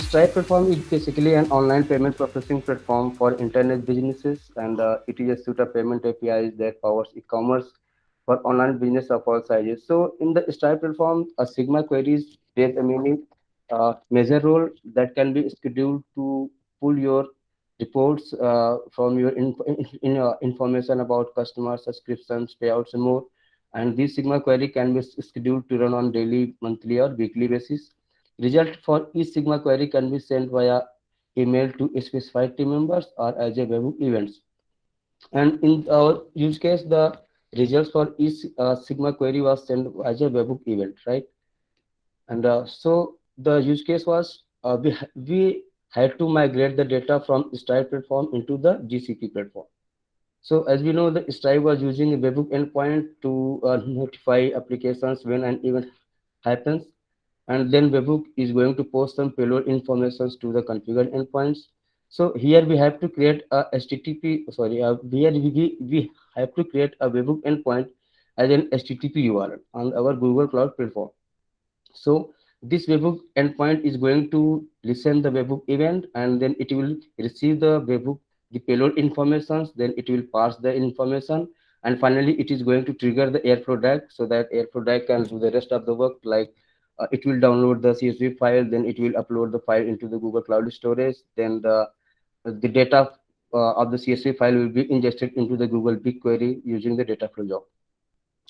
Stripe platform is basically an online payment processing platform for internet businesses, and it is a suite of payment APIs that powers e-commerce for online business of all sizes. So, in the Stripe platform, a Sigma queries plays a major role that can be scheduled to pull your reports from your information about customers, subscriptions, payouts, and more. And this Sigma query can be scheduled to run on daily, monthly, or weekly basis. Result for each Sigma query can be sent via email to specified team members or as a webhook events. And in our use case, the results for each Sigma query was sent as a webhook event, right? And so the use case was we had to migrate the data from Stripe platform into the GCP platform. So as we know, the Stripe was using a webhook endpoint to notify applications when an event happens, and then webhook is going to post some payload informations to the configured endpoints. So here we have to create a HTTP, sorry, here we have to create a webhook endpoint as an HTTP URL on our Google Cloud platform. So this webhook endpoint is going to listen the webhook event, and then it will receive the webhook, the payload informations, then it will pass the information, and finally it is going to trigger the Airflow DAG so that Airflow DAG can do the rest of the work, like it will download the CSV file, then it will upload the file into the Google Cloud storage, then the data of the CSV file will be ingested into the Google BigQuery using the Dataflow job.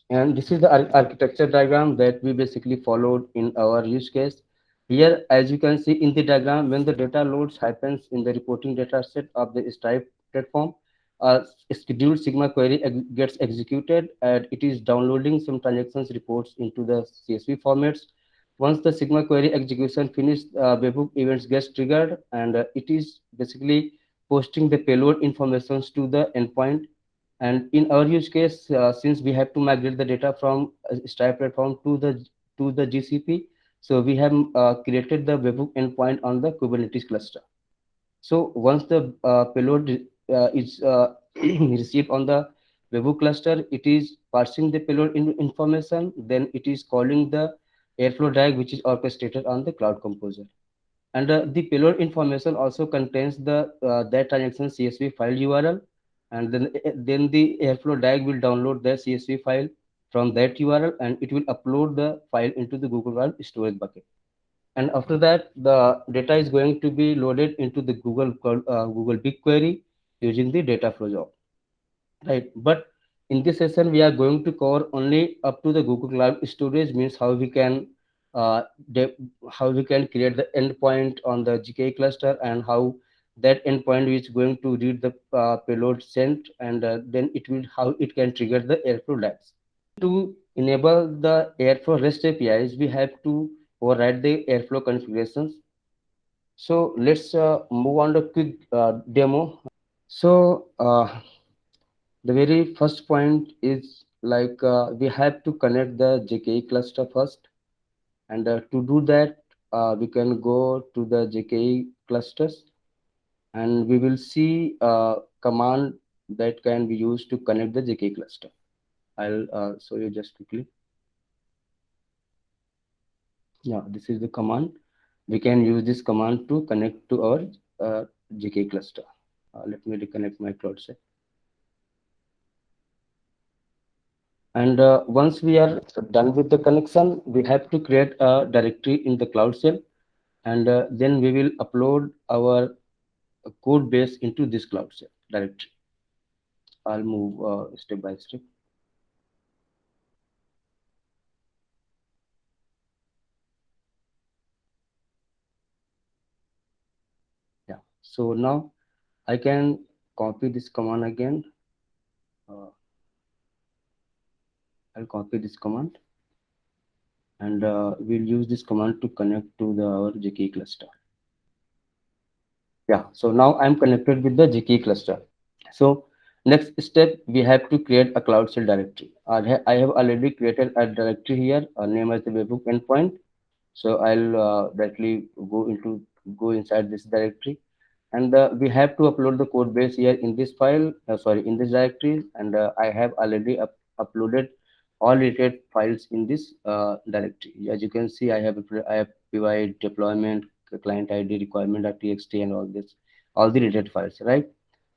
And this is the architecture diagram that we basically followed in our use case. Here, as you can see in the diagram, when the data loads happens in the reporting data set of the Stripe platform, a scheduled Sigma query gets executed, and it is downloading some transactions reports into the CSV formats. Once the Sigma query execution finished, webhook events gets triggered, and it is basically posting the payload informations to the endpoint. And in our use case, since we have to migrate the data from Stripe platform to the GCP, so we have created the webhook endpoint on the Kubernetes cluster. So once the payload is received on the webhook cluster, it is parsing the payload information. Then it is calling the Airflow DAG, which is orchestrated on the Cloud Composer. And the payload information also contains the that transaction CSV file URL, and then the Airflow DAG will download the CSV file from that URL, and it will upload the file into the Google Cloud storage bucket. And after that, the data is going to be loaded into the Google BigQuery using the Dataflow job, right? But in this session, we are going to cover only up to the Google Cloud Storage, means uh, de- how we can create the endpoint on the GKE cluster, and how that endpoint is going to read the payload sent, and then it will how it can trigger the Airflow DAGs. To enable the Airflow REST APIs, we have to override the Airflow configurations. So let's move on to quick demo. So the very first point is like we have to connect the JKE cluster first, and to do that, we can go to the JKE clusters, and we will see a command that can be used to connect the JKE cluster. I'll show you just quickly. Yeah, this is the command. We can use this command to connect to our JKE cluster. Let me reconnect my cloud set. And once we are done with the connection, we have to create a directory in the Cloud Shell, and then we will upload our code base into this Cloud Shell directory. I'll move step by step. Yeah. So now I can copy this command again. Uh, I'll copy this command, and we'll use this command to connect to our JKE cluster. Yeah. So now I'm connected with the JKE cluster. So next step, we have to create a Cloud Shell directory. I have already created a directory here, name as the webhook endpoint. So I'll directly go inside this directory, and we have to upload the code base here in this file. Sorry, in this directory, and I have already uploaded all related files in this directory. As you can see, I have provide deployment, client ID, requirement.txt, and all the related files, right?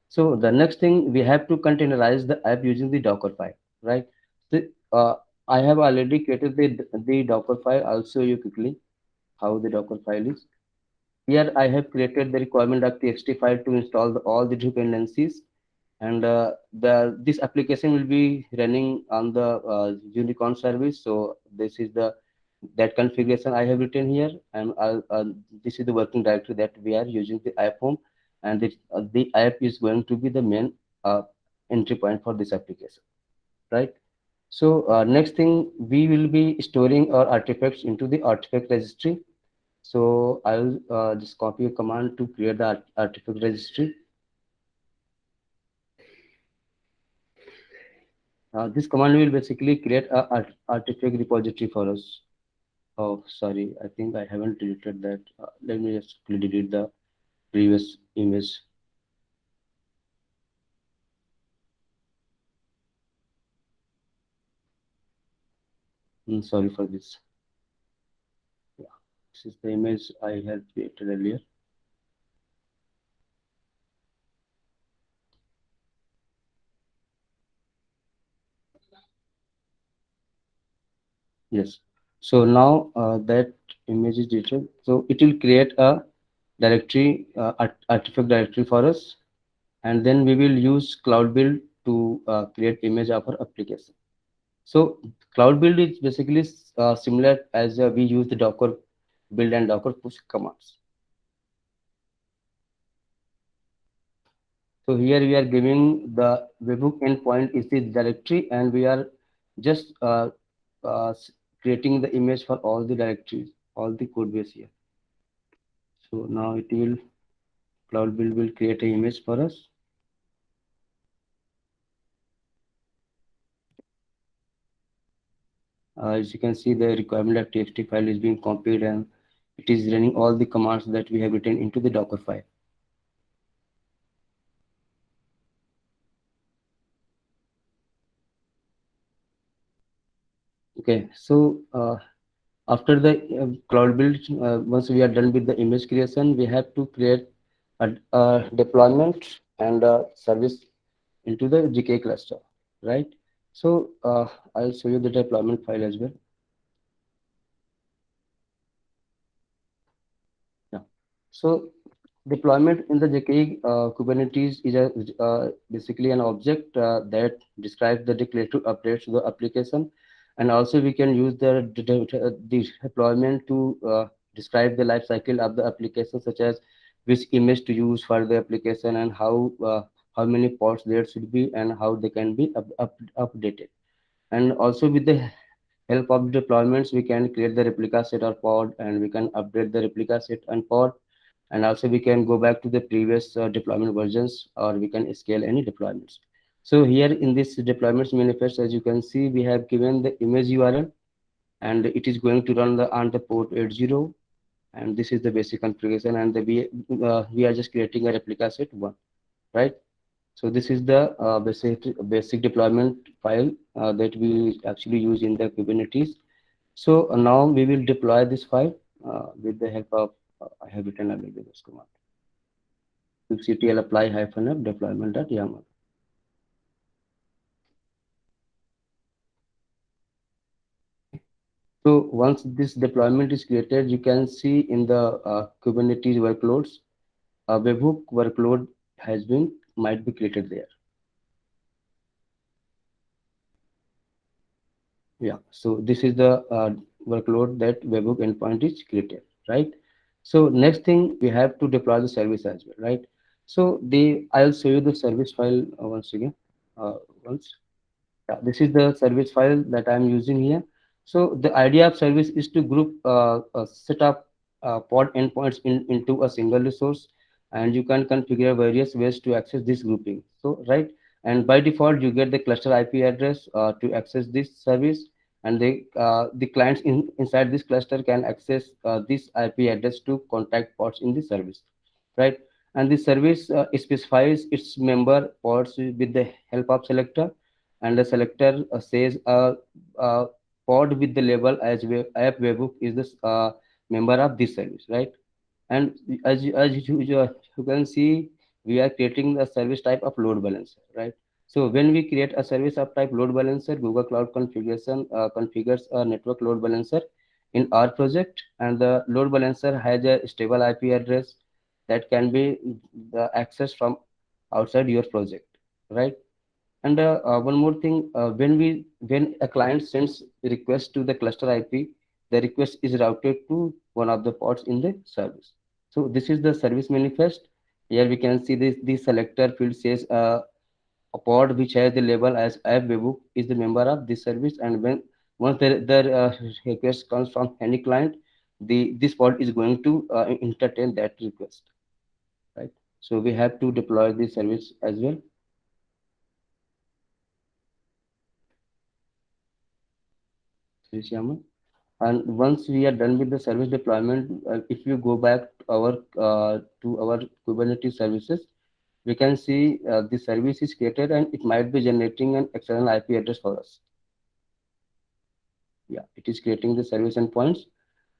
So the next thing, we have to containerize the app using the Docker file, right? So, I have already created the Docker file. I'll show you quickly how the Docker file is. Here I have created the requirement.txt file to install all the dependencies, and the this application will be running on the Unicorn service. So this is the that configuration I have written here, and this is the working directory that we are using, the app home, and the app is going to be the main uh, entry point for this application, right? So next thing, we will be storing our artifacts into the artifact registry. So I'll just copy a command to create the artifact registry. This command will basically create a artifact repository for us. Oh, sorry, I think I haven't deleted that. Let me just quickly delete the previous image. Sorry for this. Yeah, this is the image I had created earlier. Yes. So now that image is deleted, so it will create a directory, artifact directory for us, and then we will use Cloud Build to create image of our application. So Cloud Build is basically similar as we use the Docker build and Docker push commands. So here we are giving the webhook endpoint is the directory, and we are just creating the image for all the directories, all the code base here. So now it will Cloud Build will create an image for us. As you can see, the requirement.txt file is being copied, and it is running all the commands that we have written into the Docker file. Okay, so after the cloud build, once we are done with the image creation, we have to create a deployment and a service into the GK cluster, right? So I'll show you the deployment file as well. Yeah. So deployment in the JKE Kubernetes is basically an object that describes the declarative updates to the application, and also we can use the deployment to describe the life cycle of the application, such as which image to use for the application, and how many pods there should be, and how they can be updated. And also with the help of deployments, we can create the replica set or pod, and we can update the replica set and pod, and also we can go back to the previous deployment versions, or we can scale any deployments. So here in this deployments manifest, as you can see, we have given the image URL, and it is going to run on the port 80, and this is the basic configuration, and we are just creating a replica set one, right? So this is the basic deployment file that we actually use in the Kubernetes. So now we will deploy this file with the help of I have written a this command. kubectl apply -f deployment.yaml. So once this deployment is created, you can see in the Kubernetes workloads, a webhook workload has been might be created there. Yeah, so this is the workload that webhook endpoint is created, right? So next thing, we have to deploy the service as well, right? So I'll show you the service file once again. Once. Yeah, this is the service file that I'm using here. So the idea of service is to group a set of pod endpoints into a single resource, and you can configure various ways to access this grouping. So right, and by default you get the cluster IP address to access this service, and the clients inside this cluster can access this IP address to contact pods in the service, right? And the service specifies its member pods with the help of selector, and the selector says a pod with the label as app webhook is the member of this service, right? And you can see, we are creating a service type of load balancer, right? So when we create a service of type load balancer, Google Cloud configuration configures a network load balancer in our project, and the load balancer has a stable IP address that can be accessed from outside your project, right? And one more thing, when a client sends request to the cluster IP, the request is routed to one of the pods in the service. So this is the service manifest. Here we can see this selector field says a pod which has the label as app webhook is the member of this service, and when once the request comes from any client, the this pod is going to entertain that request, right? So we have to deploy this service as well. Shyama. And once we are done with the service deployment, if you go back to our Kubernetes services, we can see the service is created and it might be generating an external IP address for us. Yeah, it is creating the service endpoints,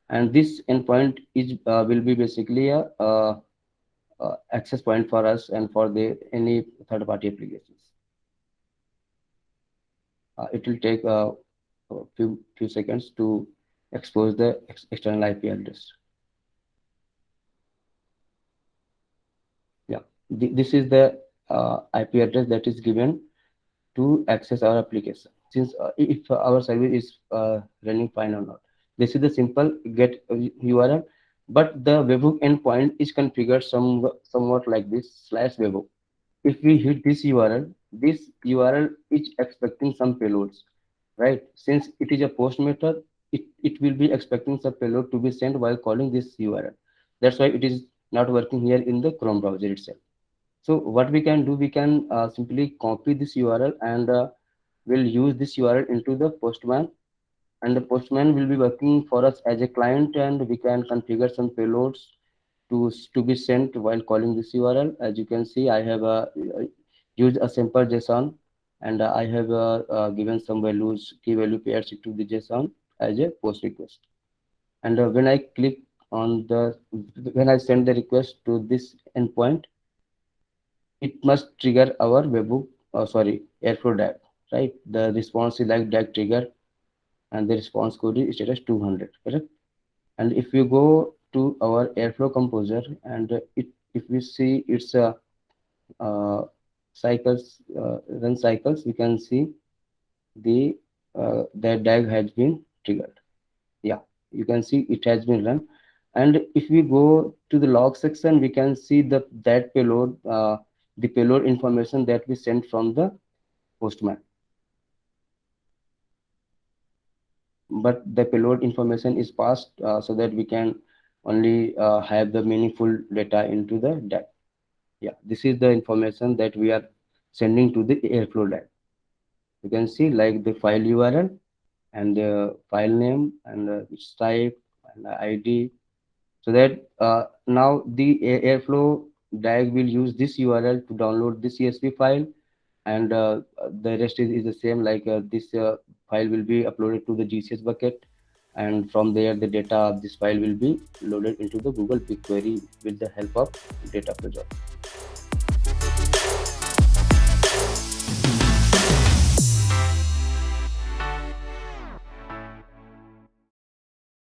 and this endpoint is will be basically a access point for us and for the any third party applications. It will take a few seconds to expose the external IP address. Yeah, this is the IP address that is given to access our application. Since if our service is running fine or not, this is the simple get URL, but the webhook endpoint is configured somewhat like this slash webhook. If we hit this URL is expecting some payloads, right? Since it is a post method, it will be expecting some payload to be sent while calling this URL. That's why it is not working here in the Chrome browser itself. So what we can do, we can simply copy this URL and we'll use this URL into the Postman, and the Postman will be working for us as a client, and we can configure some payloads to be sent while calling this URL. As you can see, I have used a simple JSON, and I have given some values, key value pairs to the JSON as a post request. And when I click on the when I send the request to this endpoint, it must trigger our webhook, sorry, Airflow DAG, right? The response is like DAG trigger, and the response code is status 200, correct? And if you go to our Airflow composer, and if we see its uh, cycles, run cycles, we can see the that DAG has been triggered. Yeah, you can see it has been run. And if we go to the log section, we can see that payload, the payload information that we sent from the Postman, but the payload information is passed so that we can only have the meaningful data into the DAG. Yeah, this is the information that we are sending to the Airflow DAG. You can see like the file URL and the file name and its type and the ID, so that now the Airflow DAG will use this URL to download this CSV file, and the rest is the same, like this file will be uploaded to the GCS bucket, and from there the data of this file will be loaded into the Google BigQuery with the help of Data Project.